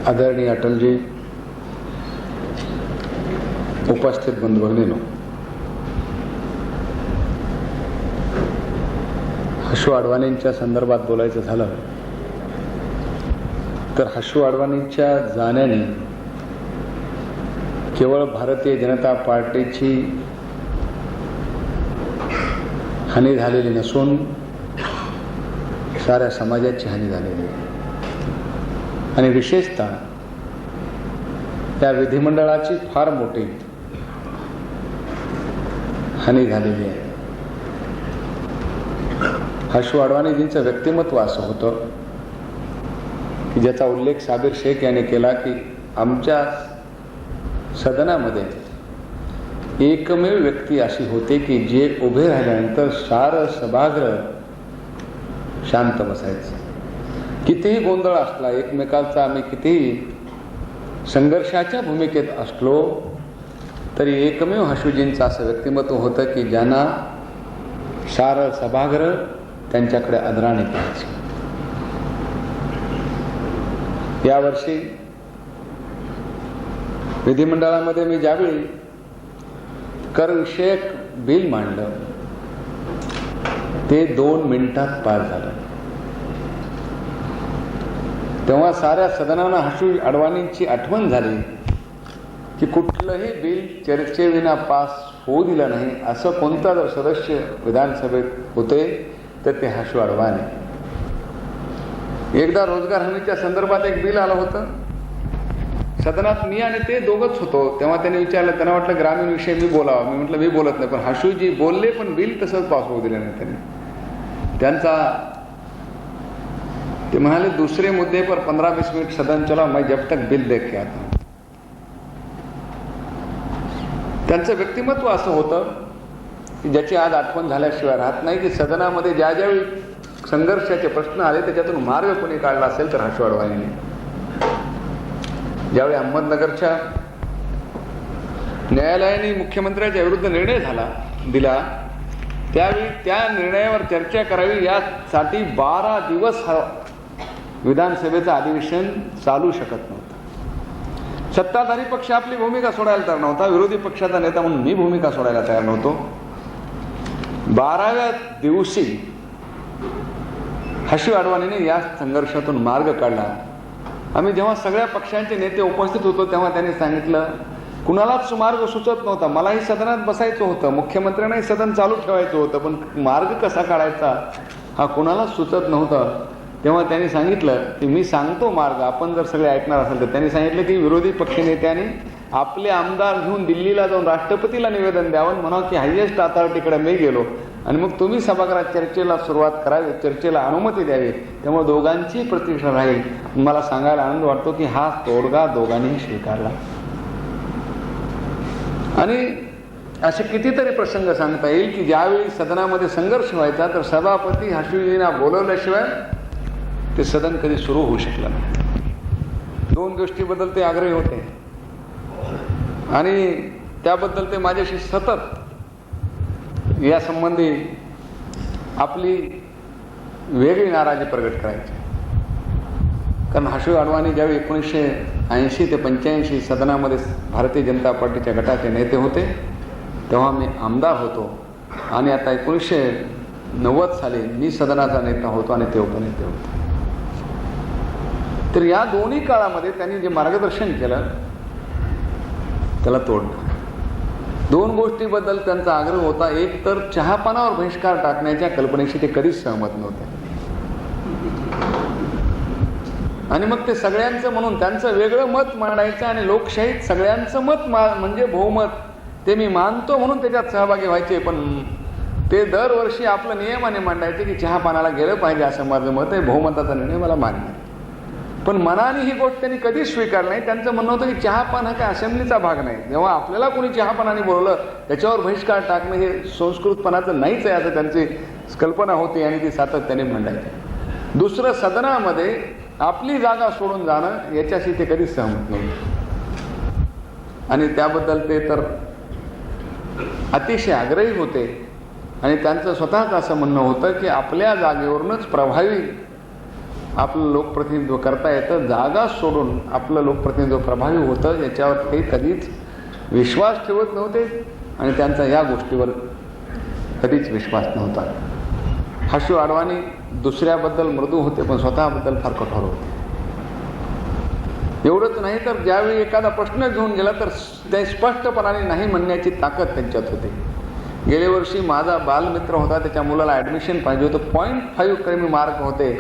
आदरणीय अटलजी, उपस्थित बंधू भगिनींनो, हशू अडवाणींच्या संदर्भात बोलायचं झालं तर हशू अडवाणींच्या जाण्याने केवळ भारतीय जनता पार्टीची हानी झालेली नसून साऱ्या समाजाची हानी झालेली आहे आणि विशेषतः त्या विधिमंडळाची फार मोठी हानी झालेली आहे. हशू अडवाणीजींचं व्यक्तिमत्व असं होतं की ज्याचा उल्लेख साबिर शेख यांनी केला की आमच्या सदनामध्ये एकमेव व्यक्ती अशी होते की जे उभे राहिल्यानंतर सारं सभागृह शांत बसायचं. कितीही गोंधळ असला, एकमेकांचा आम्ही कितीही संघर्षाच्या भूमिकेत असलो तरी एकमेव हशूजींचं असं व्यक्तिमत्व होतं की ज्यांना सारं सभागृह त्यांच्याकडे आदराने पाहायचं. यावर्षी विधिमंडळामध्ये मी ज्यावेळी करविषयक बिल मांडलं ते 2 मिनिटात पार झालं. तेव्हा साऱ्या सदनानं हशू अडवाणींची आठवण झाली की कुठलंही बिल चर्चेविना पास होऊ दिलं नाही असं कोणता जर सदस्य विधानसभेत होते तर ते हशू अडवाणी. एकदा रोजगार हमीच्या संदर्भात एक बिल आलं होतं. सदनात मी आणि ते दोघंच होतो. तेव्हा त्यांनी विचारलं, त्यांना वाटलं ग्रामीण विषय मी बोलावा. मी म्हटलं मी बोलत नाही, पण हशूजी बोलले पण बिल तसंच पास होऊ दिलं नाही त्यांनी. ते म्हणाले दूसरे मुद्दे पर 15-20 मिनट सदन चला, मैं जब तक बिल देख के आता. त्यांचं व्यक्तिमत्व असं होतं की ज्याची आज आठवण झाल्याशिवाय राहत नाही की सदनामध्ये ज्या ज्यावेळी संघर्षाचे प्रश्न आले त्याच्यातून मार्ग कोणी काढला असेल तर हशू अडवाणींनी. ज्यावेळी अहमदनगरच्या न्यायालयाने मुख्यमंत्र्यांच्या विरुद्ध निर्णय दिला त्यावेळी त्या निर्णयावर चर्चा करावी यासाठी 12 दिवस विधानसभेचं अधिवेशन चालू शकत नव्हतं. सत्ताधारी पक्ष आपली भूमिका सोडायला तयार नव्हता. विरोधी पक्षाचा नेता म्हणून मी भूमिका सोडायला तयार नव्हतो. 12व्या दिवशी हशू अडवाणीने या संघर्षातून मार्ग काढला. आम्ही जेव्हा सगळ्या पक्षांचे नेते उपस्थित होतो तेव्हा त्यांनी सांगितलं कुणालाच मार्ग सुचत नव्हता. मलाही सदनात बसायचं होतं, मुख्यमंत्र्यांनाही सदन चालू ठेवायचं होतं, पण मार्ग कसा काढायचा हा कुणालाच सुचत नव्हता. तेव्हा त्यांनी सांगितलं की मी सांगतो मार्ग, आपण जर सगळे ऐकणार असेल तर. त्यांनी सांगितलं की विरोधी पक्षनेत्यांनी आपले आमदार घेऊन दिल्लीला जाऊन राष्ट्रपतीला निवेदन द्यावं, म्हणा की हायएस्ट अथॉरिटीकडे मी गेलो आणि मग तुम्ही सभागृहात चर्चेला सुरुवात करावी, चर्चेला अनुमती द्यावी. त्यामुळे दोघांची प्रतिष्ठा राहील. मला सांगायला आनंद वाटतो की हा तोडगा दोघांनीही स्वीकारला. आणि असे कितीतरी प्रसंग सांगता येईल की ज्यावेळी सदनामध्ये संघर्ष व्हायचा तर सभापती हशूजींना बोलवल्याशिवाय ते सदन कधी सुरू होऊ शकलं नाही. 2 गोष्टीबद्दल ते आग्रही होते आणि त्याबद्दल ते माझ्याशी सतत या संबंधी आपली वेगळी नाराजी प्रगट करायची. कारण हशू अडवाणी ज्यावेळी 1980 ते 85 सदनामध्ये भारतीय जनता पार्टीच्या गटाचे नेते होते तेव्हा मी आमदार होतो आणि आता 1990 साली मी सदनाचा नेता होतो आणि ते उपनेते होते. तर या दोन्ही काळामध्ये त्यांनी जे मार्गदर्शन केलं त्याला तोडलं. 2 गोष्टीबद्दल त्यांचा आग्रह होता. एक तर चहापानावर बहिष्कार टाकण्याच्या कल्पनेशी ते कधीच सहमत नव्हते आणि मग ते सगळ्यांचं म्हणून त्यांचं वेगळं मत मांडायचं आणि लोकशाहीत सगळ्यांचं मत म्हणजे बहुमत ते मी मानतो म्हणून त्याच्यात सहभागी व्हायचे. पण ते दरवर्षी आपलं नियमाने मांडायचे की चहापानाला गेलं पाहिजे असं माझं मत आहे, बहुमताचा निर्णय मला मान्य आहे. पण मनाने ही गोष्ट त्यांनी कधीच स्वीकारली नाही. त्यांचं म्हणणं होतं की चहापान हा काय असेंब्लीचा भाग नाही. जेव्हा आपल्याला कोणी चहापानाने बोलवलं त्याच्यावर बहिष्कार टाकणं हे संस्कृतपणाचं नाहीच आहे असं त्यांची कल्पना होती आणि ती सातत्याने मांडायची. दुसरं, सदनामध्ये आपली जागा सोडून जाणं याच्याशी ते कधीच सहमत नव्हते आणि त्याबद्दल ते तर अतिशय आग्रही होते आणि त्यांचं स्वतःच असं म्हणणं होतं की आपल्या जागेवरूनच प्रभावी आपलं लोकप्रतिनिधित्व करता येतं, जागा सोडून आपलं लोकप्रतिनिधित्व प्रभावी होतं याच्यावर ते कधीच विश्वास ठेवत नव्हते आणि त्यांचा या गोष्टीवर कधीच विश्वास नव्हता. हर्षू अडवाणी दुसऱ्याबद्दल मृदू होते पण स्वतःबद्दल फार कठोर होते. एवढंच नाही तर ज्यावेळी एखादा प्रश्न घेऊन गेला तर ते स्पष्टपणाने नाही म्हणण्याची ताकद त्यांच्यात होती. गेल्या वर्षी माझा बालमित्र होता, त्याच्या मुलाला ॲडमिशन पाहिजे होतं, 0.5 कमी मार्क होते,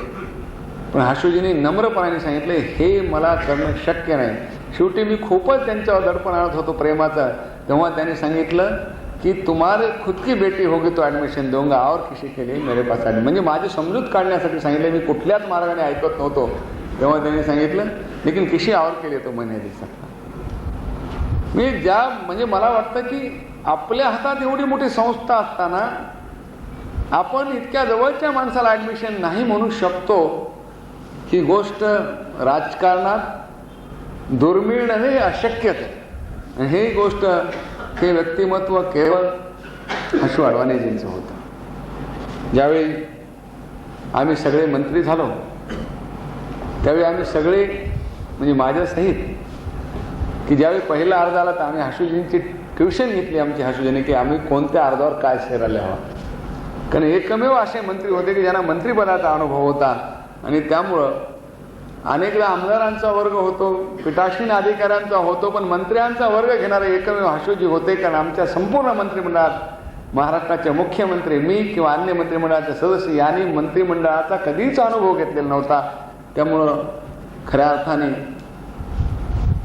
पण हर्षूजींनी नम्रपणाने सांगितले हे मला करणं शक्य नाही. शेवटी मी खूपच त्यांच्यावर दडपण आणत होतो प्रेमाचा, तेव्हा त्यांनी सांगितलं की तुम्हारे खुद की बेटी होगी तो ॲडमिशन दूंगा और किसी के लिए मेरे पास ॲडमिशन. म्हणजे माझी समजूत काढण्यासाठी सांगितलं. मी कुठल्याच मार्गाने ऐकत नव्हतो. तेव्हा त्यांनी सांगितलं लेकिन किसी और के लिए तो मैं नहीं दे सकता. मी म्हणजे मला वाटतं की आपल्या हातात एवढी मोठी संस्था असताना आपण इतक्या जवळच्या माणसाला ॲडमिशन नाही म्हणू शकतो ही गोष्ट राजकारणात दुर्मिळ नव्हे, अशक्यच आहे. ही गोष्ट हे व्यक्तिमत्व केवळ हर्षू अडवाणीजींचं होतं. ज्यावेळी आम्ही सगळे मंत्री झालो त्यावेळी आम्ही सगळे म्हणजे माझ्यासहित की ज्यावेळी पहिला अर्ज आला तर आम्ही हर्षूजींची ट्युशन घेतली आमची हर्षूजींनी की आम्ही कोणत्या अर्जावर काय शेरा लिहावा. कारण एकमेव असे मंत्री होते की ज्यांना मंत्रिपदाचा अनुभव होता आणि त्यामुळं अनेकदा आमदारांचा वर्ग होतो, पीठासीन अधिकाऱ्यांचा होतो, पण मंत्र्यांचा वर्ग घेणारे एकमेव हर्षूजी होते. कारण आमच्या संपूर्ण मंत्रिमंडळात महाराष्ट्राचे मुख्यमंत्री, मी किंवा अन्य मंत्रिमंडळाचे सदस्य यांनी मंत्रिमंडळाचा कधीच अनुभव घेतलेला नव्हता. त्यामुळं खऱ्या अर्थाने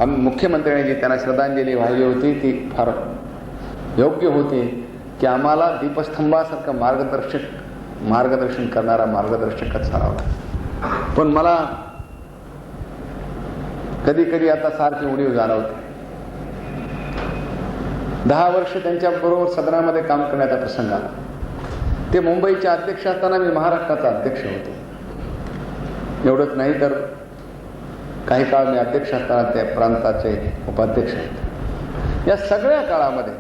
मुख्यमंत्र्यांनी जी त्यांना श्रद्धांजली वाहिली होती ती फार योग्य होती की आम्हाला दीपस्तंभासारखं मार्गदर्शन करणारा मार्गदर्शकच हरवला. पण मला कधी कधी आता सारखी उणीव जाणवते. 10 वर्ष त्यांच्याबरोबर सदनामध्ये काम करण्याचा प्रसंग आला. ते मुंबईचे अध्यक्ष असताना मी महाराष्ट्राचा अध्यक्ष होतो. एवढंच नाही तर काही काळ मी अध्यक्ष असताना त्या प्रांताचे उपाध्यक्ष होते. या सगळ्या काळामध्ये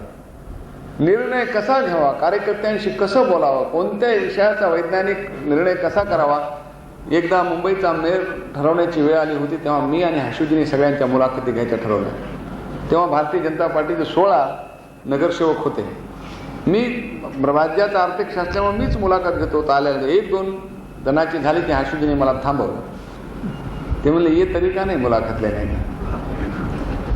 निर्णय कसा घ्यावा, कार्यकर्त्यांशी कसं बोलावं, कोणत्या विषयाचा वैज्ञानिक निर्णय कसा करावा, एकदा मुंबईचा मेयर ठरवण्याची वेळ आली होती तेव्हा मी आणि हर्षूजींनी सगळ्यांच्या मुलाखती घ्यायच्या ठरवल्या. तेव्हा भारतीय जनता पार्टीचे 16 नगरसेवक होते. मी राज्याचा अध्यक्ष असल्यामुळे मीच मुलाखत घेत होतो. आल्यानंतर 1-2 जणांची झाली की हर्षूजींनी मला थांबवलं. ते म्हणले ये तरीका नाही मुलाखत लेण्याचा.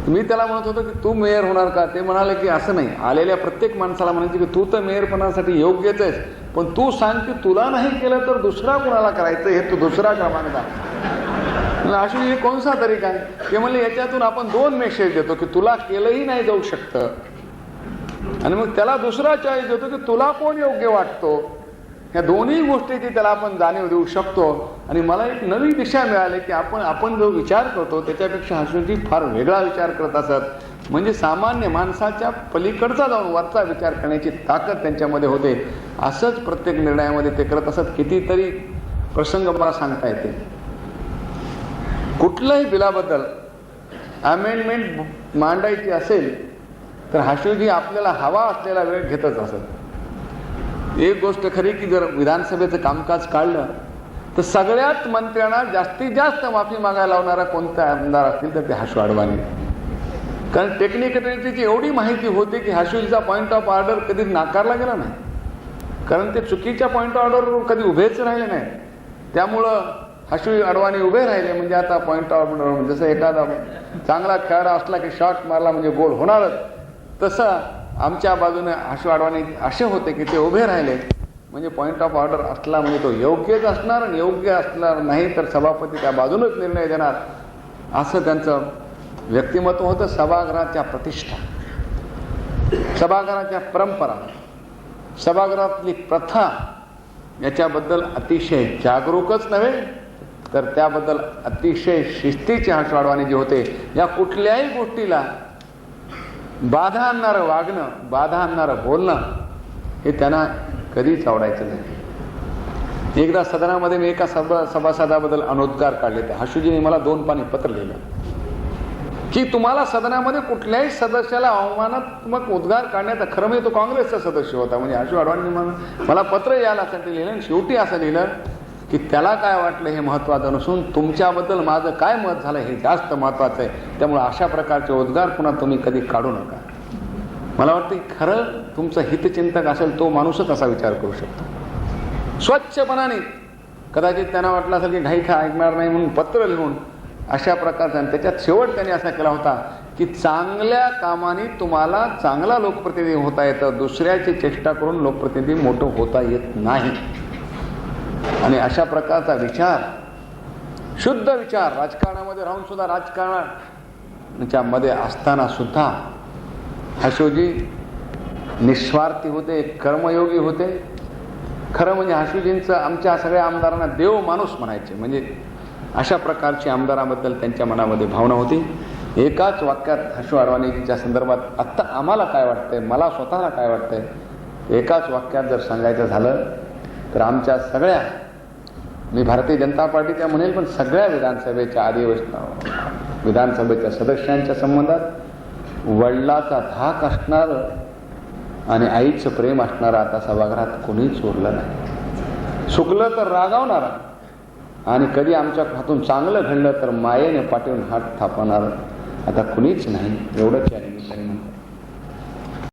मी त्याला म्हणत होतो की तू मेयर होणार का. ते म्हणाले की असं नाही, आलेल्या प्रत्येक माणसाला म्हणायचे की तू तर मेयरपणासाठी योग्यच आहेस, पण तू सांग की तुला नाही केलं तर दुसरा कोणाला करायचं, हे तू दुसरा क्रमांक दाख. अशी हे कोणसा तरीका आहे. ते म्हणले याच्यातून आपण 2 मेसेज देतो की तुला केलंही नाही जाऊ शकतं आणि मग त्याला दुसरा चॉईस देतो की तुला कोण योग्य वाटतो. या दोन्ही गोष्टीची त्याला आपण जाणीव देऊ शकतो. आणि मला एक नवी दिशा मिळाली की आपण जो विचार करतो त्याच्यापेक्षा हर्षूजी फार वेगळा विचार करत असत. म्हणजे सामान्य माणसाच्या पलीकडचा जाऊन वरचा विचार करण्याची ताकद त्यांच्यामध्ये होते. असंच प्रत्येक निर्णयामध्ये ते करत असत. कितीतरी प्रसंग मला सांगता येते. कुठल्याही बिलाबद्दल अमेंडमेंट मांडायची असेल तर हर्षूजी आपल्याला हवा असलेला वेळ घेतच असत. एक गोष्ट खरी की जर विधानसभेचं कामकाज काढलं तर सगळ्यात मंत्र्यांना जास्तीत जास्त माफी मागायला लावणारा कोणता आमदार असतील तर ते हर्षू अडवाणी. कारण टेक्निकॅलिटीची एवढी माहिती होती की हर्षूजीचा पॉईंट ऑफ ऑर्डर कधी नाकारला गेला नाही. कारण ते चुकीच्या पॉईंट ऑफ ऑर्डरवर कधी उभेच राहिले नाही. त्यामुळं हर्षू अडवाणी उभे राहिले म्हणजे आता पॉईंट ऑफ ऑर्डर जसं एखादा चांगला खेळाडू असला की शॉट मारला म्हणजे गोल होणारच, तसं आमच्या बाजूने हर्षू अडवाणी असे होते की ते उभे राहिले म्हणजे पॉईंट ऑफ ऑर्डर असला म्हणजे तो योग्यच असणार आणि योग्य असणार नाही तर सभापती त्या बाजूनच निर्णय देणार, असं त्यांचं व्यक्तिमत्व होतं. सभागृहाच्या प्रतिष्ठा, सभागृहाच्या परंपरा, सभागृहातली प्रथा याच्याबद्दल अतिशय जागरूकच नव्हे तर त्याबद्दल अतिशय शिस्तीचे हर्षू अडवाणी जे होते. या कुठल्याही गोष्टीला बाधा आणणारं वागणं, बाधा आणणारं बोलणं हे त्यांना कधीच आवडायचं नाही. एकदा सदनामध्ये मी एका सभासदाबद्दल अनुद्गार काढले. ते हर्षूजींनी मला 2 पानी पत्र लिहिलं की तुम्हाला सदनामध्ये कुठल्याही सदस्याला अवमानात्मक उद्गार काढण्याचा, खरं म्हणजे तो काँग्रेसचा सदस्य होता, म्हणजे हर्षू अडवाणी मला पत्र यायला लिहिलं आणि शेवटी असं लिहिलं की त्याला काय वाटलं हे महत्त्वाचं नसून तुमच्याबद्दल माझं काय मत झालं हे जास्त महत्त्वाचं आहे. त्यामुळे अशा प्रकारचे उद्गार पुन्हा तुम्ही कधी काढू नका. मला वाटतं की खरं तुमचं हितचिंतक असेल तो माणूसच असा विचार करू शकतो स्वच्छपणाने. कदाचित त्यांना वाटलं असेल की घाई ऐकणार नाही म्हणून पत्र लिहून अशा प्रकारचा. आणि त्याच्यात शेवट त्यांनी असा केला होता की चांगल्या कामाने तुम्हाला चांगला लोकप्रतिनिधी होता येतं, दुसऱ्याची चेष्टा करून लोकप्रतिनिधी मोठं होता येत नाही. आणि अशा प्रकारचा विचार, शुद्ध विचार, राजकारणामध्ये राहून सुद्धा राजकारणाच्या मध्ये असताना सुद्धा हाशूजी निस्वार्थी होते, कर्मयोगी होते. खरं म्हणजे हाशूजींचं आमच्या सगळ्या आमदारांना देव माणूस म्हणायचे. म्हणजे अशा प्रकारची आमदाराबद्दल त्यांच्या मनामध्ये भावना होती. एकाच वाक्यात हाशू अडवाणीजीच्या संदर्भात आत्ता आम्हाला काय वाटतंय, मला स्वतःला काय वाटतंय, एकाच वाक्यात जर सांगायचं झालं तर आमच्या सगळ्या, मी भारतीय जनता पार्टीच्या म्हणेल पण सगळ्या विधानसभेच्या विधानसभेच्या सदस्यांच्या संबंधात वडिलाचा धाक असणारं आणि आईचं प्रेम असणारं आता सभागृहात कोणीच उरलं नाही. चुकलं तर रागावणारा आणि कधी आमच्या हातून चांगलं घडलं तर मायेने पाठवून हात थापवणारं आता कुणीच नाही. एवढंच या निमित्ताने म्हणतो.